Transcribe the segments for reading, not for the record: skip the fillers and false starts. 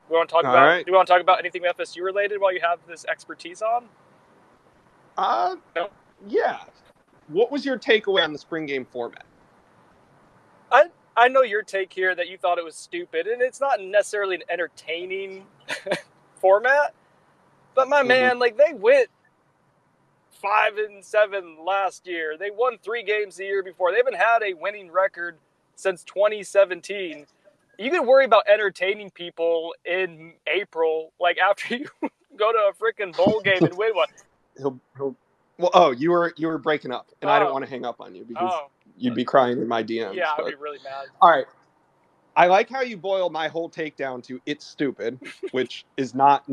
We want to talk All about. right. Do you want to talk about anything FSU related while you have this expertise on? Uh, No. yeah. What was your takeaway on the spring game format? I know your take here that you thought it was stupid, and it's not necessarily an entertaining format. But my Mm-hmm. man, like they went 5-7 last year. They won 3 games the year before. They haven't had a winning record since 2017. You can worry about entertaining people in April, like after you go to a freaking bowl game and win one. He'll. Well, oh, you were breaking up, and I didn't Oh, want to hang up on you because oh, you'd be crying in my yeah, DMs. I'd be But really mad. all right, I like how you boil my whole take down to "it's stupid," which is not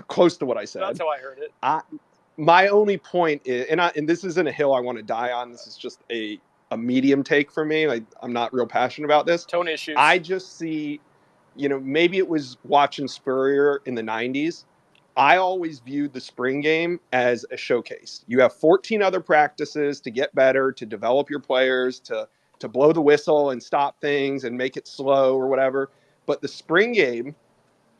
close to what I That's said. how I heard it. I, my only point is, and this isn't a hill I want to die on. This is just a medium take for me. Like, I'm not real passionate about this. Tone issues. I just see, maybe it was watching Spurrier in the '90s. I always viewed the spring game as a showcase. You have 14 other practices to get better, to develop your players, to blow the whistle and stop things and make it slow or whatever. But the spring game,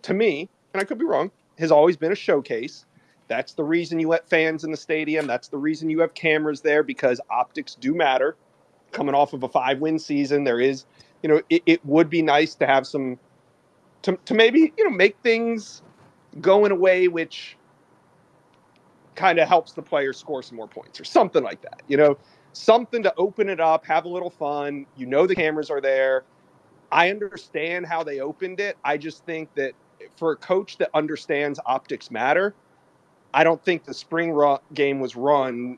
to me, and I could be wrong, has always been a showcase. That's the reason you let fans in the stadium. That's the reason you have cameras there, because optics do matter. Coming off of a 5-win season, there is, it would be nice to have some, to maybe, make things go in a way which kind of helps the players score some more points or something like that. Something to open it up, have a little fun. The cameras are there. I understand how they opened it. I just think that for a coach that understands optics matter, I don't think the spring game was run,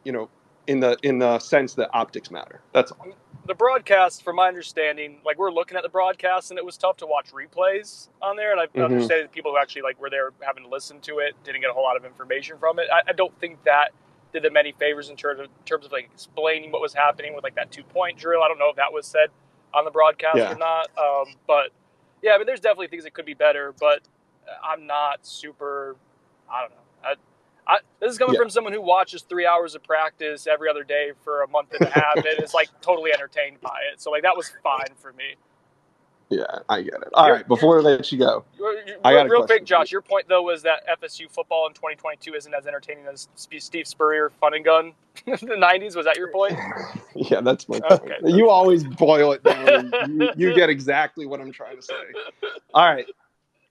in the sense that optics matter. That's all. The broadcast, from my understanding, like we're looking at the broadcast, and it was tough to watch replays on there. And I Mm-hmm. understand people who actually like were there having to listen to it didn't get a whole lot of information from it. I don't think that did them any favors in terms of like explaining what was happening with like that 2-point drill. I don't know if that was said on the broadcast or Yeah. not. But yeah, I mean, there's definitely things that could be better. But I'm not super. I don't know. This is coming Yeah. from someone who watches 3 hours of practice every other day for a month and a half and is like totally entertained by it. So like that was fine for me. Yeah, I get it. All right, before I let you go, I got a Real quick, question for you. Josh, your point though was that FSU football in 2022 isn't as entertaining as Steve Spurrier fun and gun in the 90s. Was that your point? Yeah, that's my point. Okay. You always boil it down, and you get exactly what I'm trying to say. All right.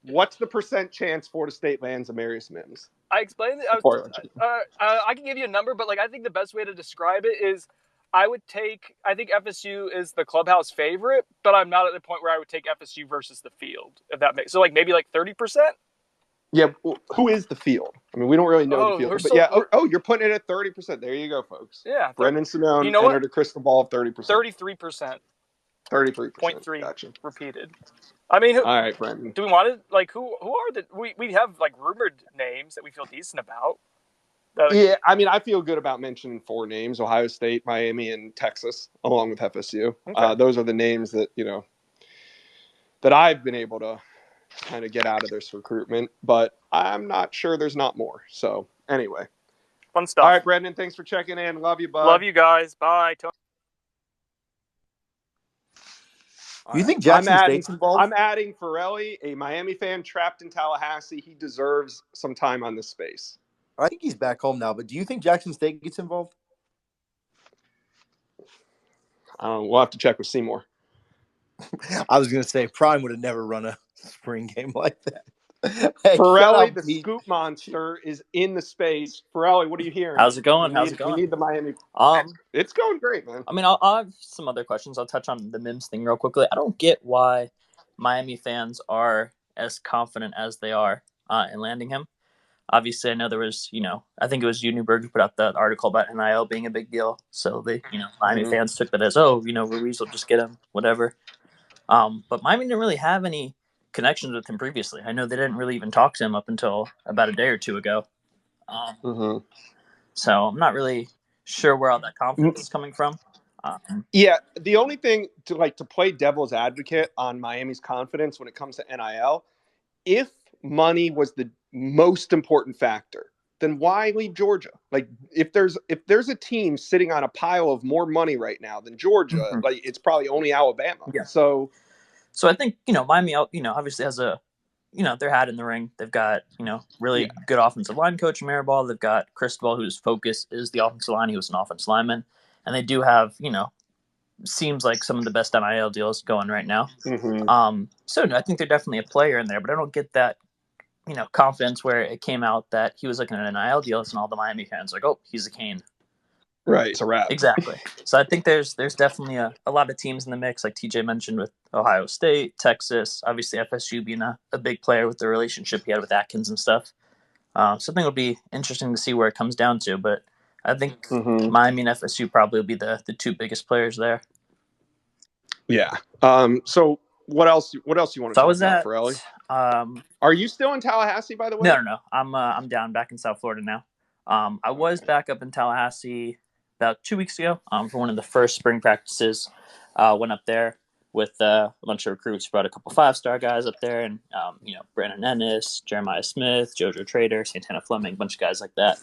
What's the percent chance Florida State lands Amarius Mims? I explained it. I can give you a number, but like I think the best way to describe it is I think FSU is the clubhouse favorite, but I'm not at the point where I would take FSU versus the field. If that makes so, like maybe like 30%. Yeah, who is the field? I mean, we don't really know the field, but yeah. You're putting it at 30%. There you go, folks. Yeah, Brendan Simone you know entered what? a crystal ball of 30%. 33%. 33%. 0.3 Gotcha. repeated. I mean, all right, Brendan. Do we want to like who are the we have like rumored names that we feel decent about? Yeah, I mean, I feel good about mentioning 4 names: Ohio State, Miami, and Texas, along with FSU. Okay. Those are the names that that I've been able to kind of get out of this recruitment, but I'm not sure there's not more. So anyway, fun stuff. All right, Brendan, thanks for checking in. Love you, bud. Love you guys. Bye. You think Jackson State's involved? I'm adding Farrelly, a Miami fan trapped in Tallahassee. He deserves some time on this space. I think he's back home now, but do you think Jackson State gets involved? We'll have to check with Seymour. I was going to say Prime would have never run a spring game like that. Hey, Farrelly, the scoop monster, is in the space. Farrelly, what are you hearing? How's it going? We need the Miami. It's going great, man. I mean, I'll have some other questions. I'll touch on the Mims thing real quickly. I don't get why Miami fans are as confident as they are in landing him. Obviously, I know there was, I think it was Newberg who put out that article about NIL being a big deal. So they, Miami fans took that as, Ruiz will just get him, whatever. But Miami didn't really have any connections with him previously. I know they didn't really even talk to him up until about a day or two ago. So I'm not really sure where all that confidence is coming from. Yeah, the only thing to play devil's advocate on Miami's confidence when it comes to NIL, if money was the most important factor, then why leave Georgia? Like, if there's a team sitting on a pile of more money right now than Georgia, like it's probably only Alabama. Yeah. So I think Miami, obviously has a their hat in the ring. They've got, really good offensive line coach, Mariball. They've got Cristobal, whose focus is the offensive line. He was an offensive lineman. And they do have, seems like some of the best NIL deals going right now. So I think they're definitely a player in there, but I don't get that, confidence where it came out that he was looking at NIL deals and all the Miami fans like, oh, he's a Cane. Right. It's a wrap. Exactly. So I think there's definitely a lot of teams in the mix, like TJ mentioned, with Ohio State, Texas, obviously FSU being a big player with the relationship he had with Atkins and stuff. So I think it'll be interesting to see where it comes down to, but I think Miami and FSU probably will be the two biggest players there. Yeah. So what else you want to talk about, Pirelli? Are you still in Tallahassee, by the way? No. I'm down back in South Florida now. I was back up in Tallahassee about 2 weeks ago for one of the first spring practices. Went up there with a bunch of recruits, brought a couple 5-star guys up there, and Brandon Ennis, Jeremiah Smith, Jojo Trader, Santana Fleming, a bunch of guys like that,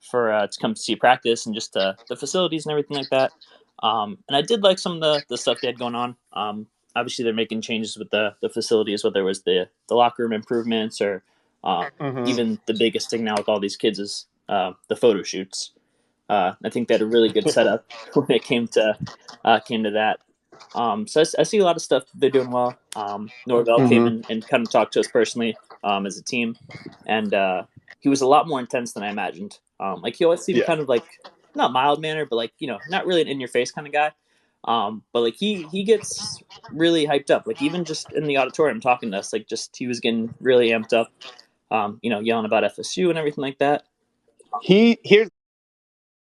for to come to see practice and just the facilities and everything like that. And I did like some of the stuff they had going on. Obviously, they're making changes with the facilities, whether it was the locker room improvements or even the biggest thing now with all these kids is the photo shoots. I think they had a really good setup when it came to that. So I see a lot of stuff they're doing well. Norvell came in and kind of talked to us personally as a team, and he was a lot more intense than I imagined. Like he always seemed kind of like not mild mannered, but like not really an in your face kind of guy. But like he gets really hyped up. Like even just in the auditorium talking to us, like just he was getting really amped up. Yelling about FSU and everything like that. Here's